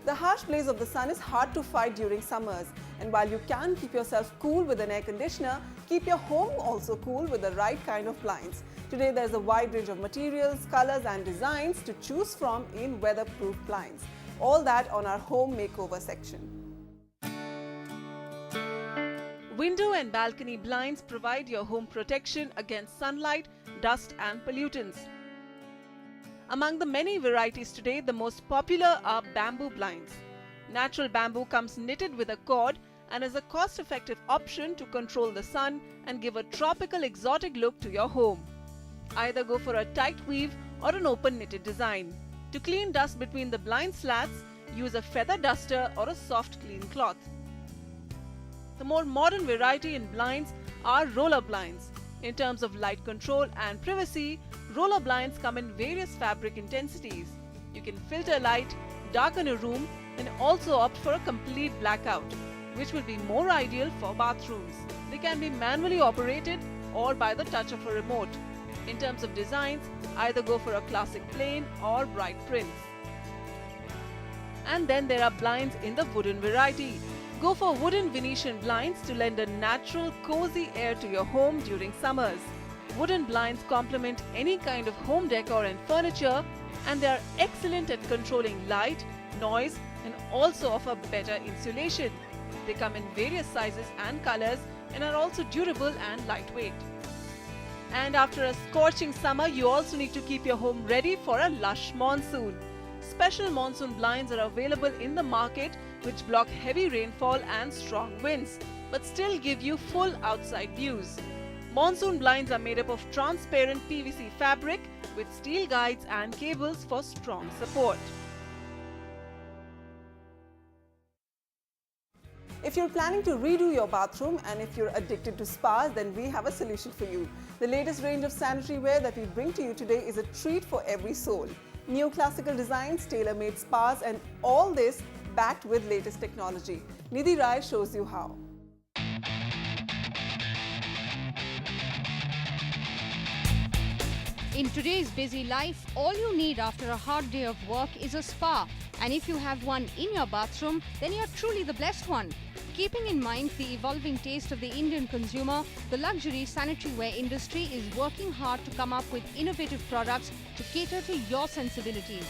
The harsh blaze of the sun is hard to fight during summers, and while you can keep yourself cool with an air conditioner, keep your home also cool with the right kind of blinds. Today there is a wide range of materials, colors and designs to choose from in weatherproof blinds. All that on our home makeover section. Window and balcony blinds provide your home protection against sunlight, dust and pollutants. Among the many varieties today, the most popular are bamboo blinds. Natural bamboo comes knitted with a cord and is a cost-effective option to control the sun and give a tropical exotic look to your home. Either go for a tight weave or an open knitted design. To clean dust between the blind slats, use a feather duster or a soft clean cloth. The more modern variety in blinds are roller blinds. In terms of light control and privacy, roller blinds come in various fabric intensities. You can filter light, darken a room, and also opt for a complete blackout, which will be more ideal for bathrooms. They can be manually operated or by the touch of a remote. In terms of designs, either go for a classic plain or bright prints. And then there are blinds in the wooden variety. Go for wooden Venetian blinds to lend a natural, cozy air to your home during summers. Wooden blinds complement any kind of home decor and furniture, and they are excellent at controlling light, noise, and also offer better insulation. They come in various sizes and colors and are also durable and lightweight. And after a scorching summer, you also need to keep your home ready for a lush monsoon. Special monsoon blinds are available in the market which block heavy rainfall and strong winds, but still give you full outside views. Monsoon blinds are made up of transparent PVC fabric with steel guides and cables for strong support. If you're planning to redo your bathroom and if you're addicted to spas, then we have a solution for you. The latest range of sanitary ware that we bring to you today is a treat for every soul. Neoclassical designs, tailor-made spas, and all this backed with latest technology. Nidhi Rai shows you how. In today's busy life, all you need after a hard day of work is a spa. And if you have one in your bathroom, then you're truly the blessed one. Keeping in mind the evolving taste of the Indian consumer, the luxury sanitary ware industry is working hard to come up with innovative products to cater to your sensibilities.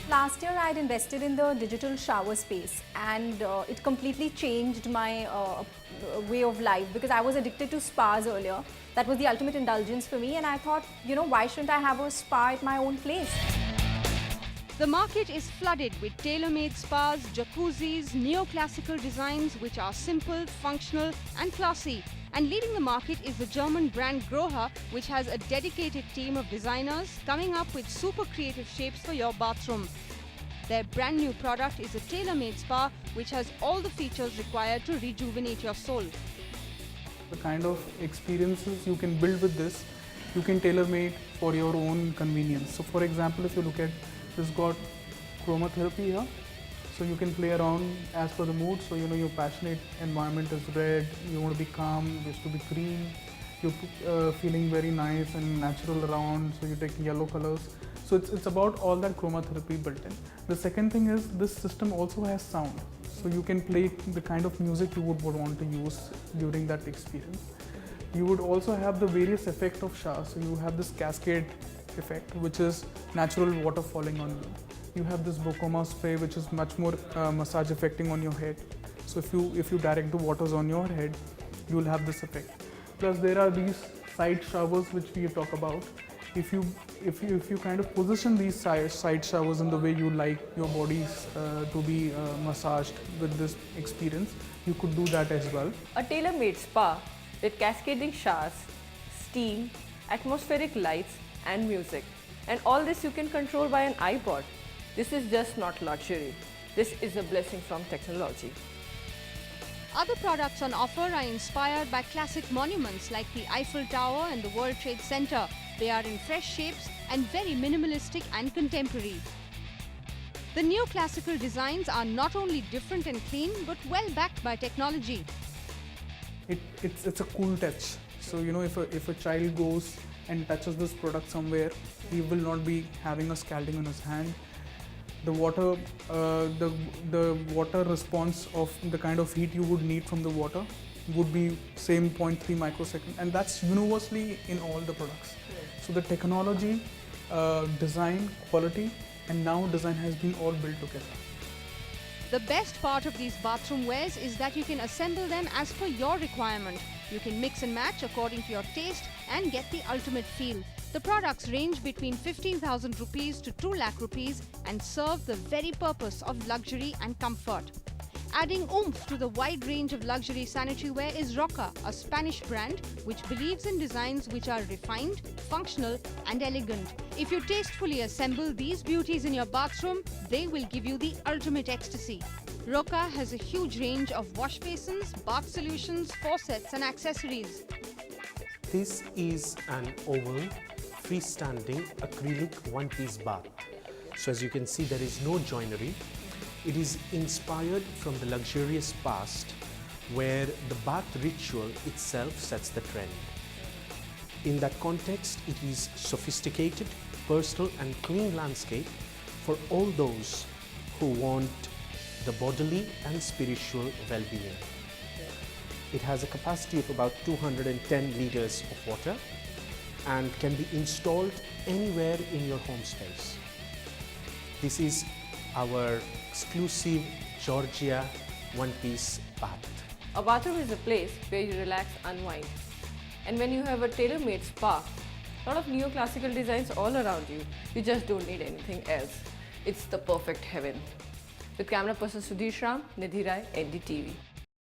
Last year I had invested in the digital shower space, and it completely changed my way of life, because I was addicted to spas earlier. That was the ultimate indulgence for me, and I thought, why shouldn't I have a spa at my own place? The market is flooded with tailor-made spas, jacuzzis, neoclassical designs which are simple, functional and classy. And leading the market is the German brand Grohe, which has a dedicated team of designers coming up with super creative shapes for your bathroom. Their brand new product is a tailor-made spa which has all the features required to rejuvenate your soul. The kind of experiences you can build with this, you can tailor-made for your own convenience. So for example, if you look at this, got chromotherapy here, so you can play around as per the mood. So your passionate environment is red, you want to be calm, wish to be green, you're feeling very nice and natural around, so you take yellow colors. So it's about all that chromotherapy built in. The second thing is this system also has sound, so you can play the kind of music you would want to use during that experience. You would also have the various effects of shower. So you have this cascade effect, which is natural water falling on you. You have this Bocoma spray, which is much more massage affecting on your head. So if you direct the waters on your head, you will have this effect. Plus there are these side showers which we talk about. If you kind of position these side showers in the way you like your bodies to be massaged with this experience, you could do that as well. A tailor-made spa with cascading showers, steam, atmospheric lights and music. And all this you can control by an iPod. This is just not luxury. This is a blessing from technology. Other products on offer are inspired by classic monuments like the Eiffel Tower and the World Trade Center. They are in fresh shapes and very minimalistic and contemporary. The neoclassical designs are not only different and clean, but well backed by technology. It's a cool touch. So if a child goes and touches this product somewhere, he will not be having a scalding on his hand. the water response of the kind of heat you would need from the water would be same 0.3 microsecond, and that's universally in all the products. So the technology, design, quality, and now design has been all built together. The best part of these bathroom wares is that you can assemble them as per your requirement. You can mix and match according to your taste and get the ultimate feel. The products range between 15,000 rupees to 2 lakh rupees and serve the very purpose of luxury and comfort. Adding oomph to the wide range of luxury sanitary ware is Roca, a Spanish brand which believes in designs which are refined, functional and elegant. If you tastefully assemble these beauties in your bathroom, they will give you the ultimate ecstasy. Roca has a huge range of wash basins, bath solutions, faucets and accessories. This is an oval, freestanding acrylic one-piece bath. So as you can see, there is no joinery. It is inspired from the luxurious past where the bath ritual itself sets the trend. In that context, it is sophisticated, personal and clean landscape for all those who want the bodily and spiritual well-being. It has a capacity of about 210 liters of water and can be installed anywhere in your home space. This is our exclusive Georgia one-piece bath. A bathroom is a place where you relax, unwind. And when you have a tailor-made spa, a lot of neoclassical designs all around you, you just don't need anything else. It's the perfect heaven. With camera person Sudhir Shram, Nidhi Rai, NDTV.